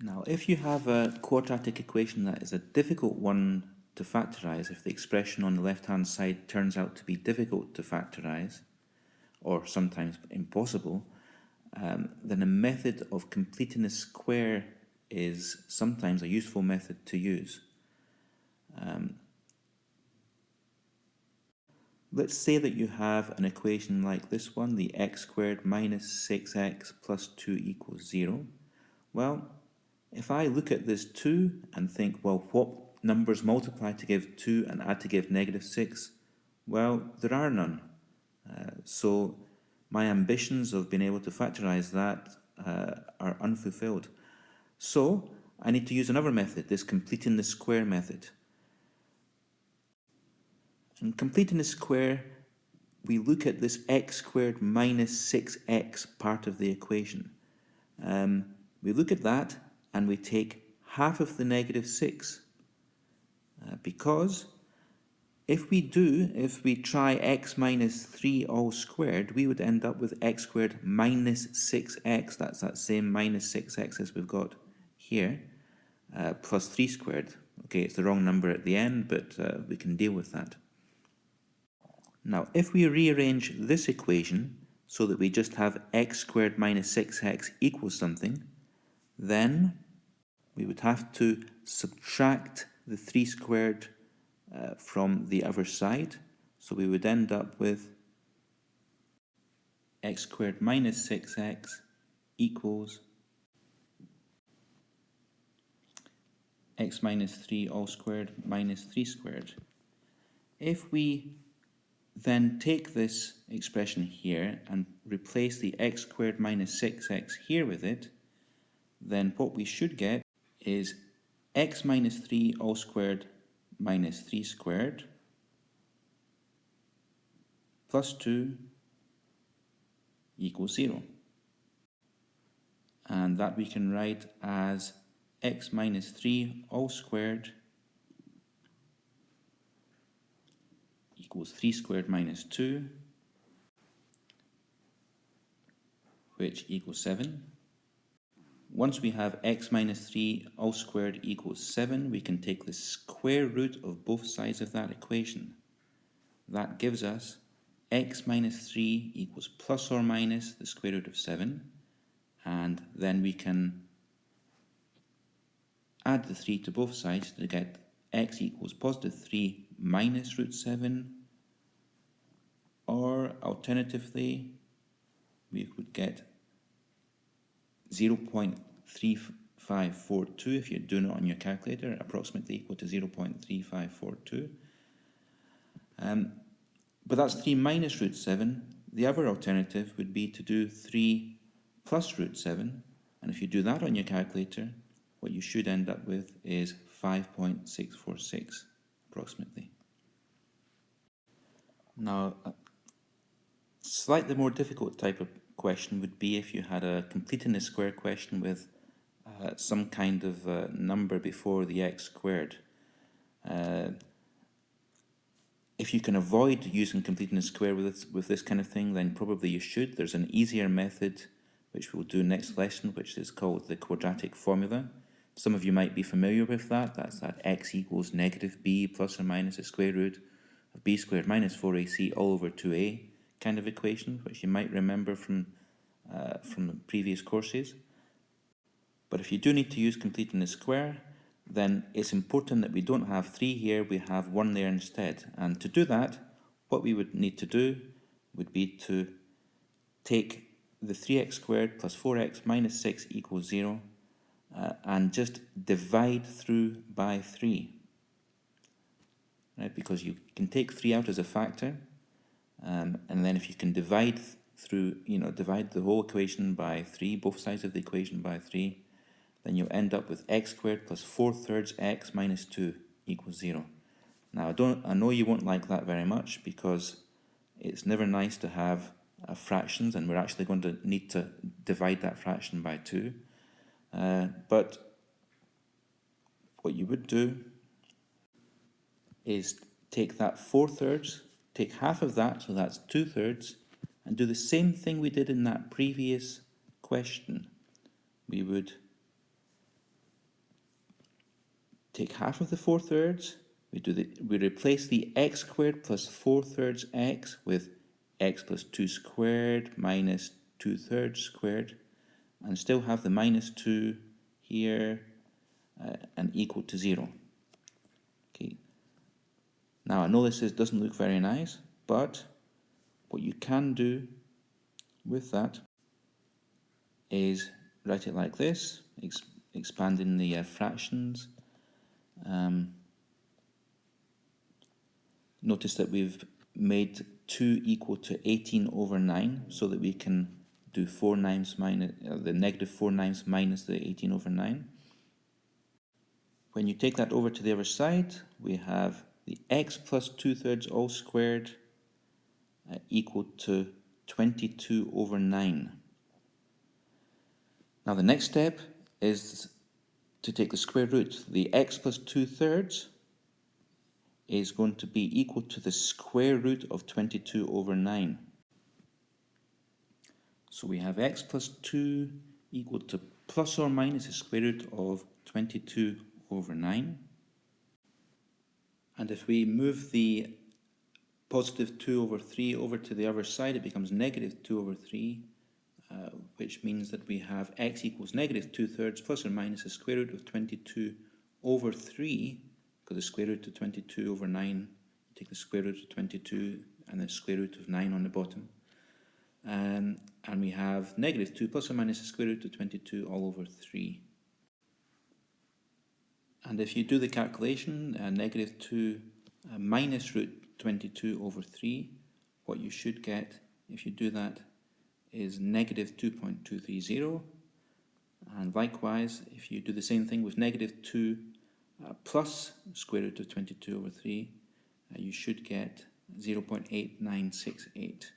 Now, if you have a quadratic equation that is a difficult one to factorize, if the expression on the left-hand side turns out to be difficult to factorize, or sometimes impossible, then a method of completing a square is sometimes a useful method to use. Let's say that you have an equation like this one, the x squared minus 6x plus 2 equals 0. Well, if I look at this 2 and think, well, what numbers multiply to give 2 and add to give negative 6? Well, there are none. So my ambitions of being able to factorize that are unfulfilled. So I need to use another method, this completing the square method. In completing the square, we look at this x squared minus 6x part of the equation. We look at that and we take half of the negative 6 because if we try x minus 3 all squared, we would end up with x squared minus 6x. That's that same minus 6x as we've got here, plus 3 squared. Okay, it's the wrong number at the end, but we can deal with that. Now, if we rearrange this equation so that we just have x squared minus 6x equals something, then we would have to subtract the 3 squared from the other side. So we would end up with x squared minus 6x equals x minus 3 all squared minus 3 squared. If we then take this expression here and replace the x squared minus 6x here with it, then what we should get is x minus 3 all squared minus 3 squared plus 2 equals 0. And that we can write as x minus 3 all squared equals 3 squared minus 2, which equals 7. Once we have x minus 3 all squared equals 7, we can take the square root of both sides of that equation. That gives us x minus 3 equals plus or minus the square root of 7, and then we can add the 3 to both sides to get x equals positive 3 minus root 7, or alternatively we would get 0.3542 if you're doing it on your calculator, approximately equal to 0.3542. But that's 3 minus root 7. The other alternative would be to do 3 plus root 7, and if you do that on your calculator, what you should end up with is 5.646 approximately. Now, a slightly more difficult type of question would be if you had a completing the square question with some kind of number before the x squared. If you can avoid using completing the square with this kind of thing, then probably you should. There's an easier method which we'll do next lesson, which is called the quadratic formula. Some of you might be familiar with that. That's that x equals negative b plus or minus the square root of b squared minus 4ac all over 2a kind of equation, which you might remember from previous courses. But if you do need to use completing the square, then it's important that we don't have 3 here, we have 1 there instead. And to do that, what we would need to do would be to take the 3x squared plus 4x minus 6 equals 0 and just divide through by 3. Right? Because you can take 3 out as a factor, and then if you can divide through, divide the whole equation by 3, both sides of the equation by 3, then you'll end up with x squared plus 4/3 x minus 2 equals 0. Now, I know you won't like that very much because it's never nice to have fractions, and we're actually going to need to divide that fraction by 2. But what you would do is take that 4/3, take half of that, so that's 2/3, and do the same thing we did in that previous question. We would take half of the 4/3, we replace the x squared plus 4/3 x with x plus 2 squared minus 2/3 squared, and still have the minus 2 here and equal to 0. Okay. Now I know this doesn't look very nice, but what you can do with that is write it like this, expanding the fractions. Notice that we've made 2 equal to 18 over 9, so that we can do 4 9s minus, the negative 4 9s minus the 18 over 9. When you take that over to the other side, we have the x plus 2/3 all squared equal to 22 over 9. Now the next step is to take the square root. The x plus 2/3 is going to be equal to the square root of 22 over 9. So we have x plus 2 equal to plus or minus the square root of 22 over 9. And if we move the positive 2 over 3 over to the other side, it becomes negative 2 over 3, which means that we have x equals negative 2/3 plus or minus the square root of 22 over 3, because the square root of 22 over 9, you take the square root of 22 and the square root of 9 on the bottom. And we have negative 2 plus or minus the square root of 22 all over 3. And if you do the calculation, negative 2 minus root 22 over 3, what you should get, if you do that, is negative 2.230. And likewise, if you do the same thing with negative 2 plus square root of 22 over 3, you should get 0.8968.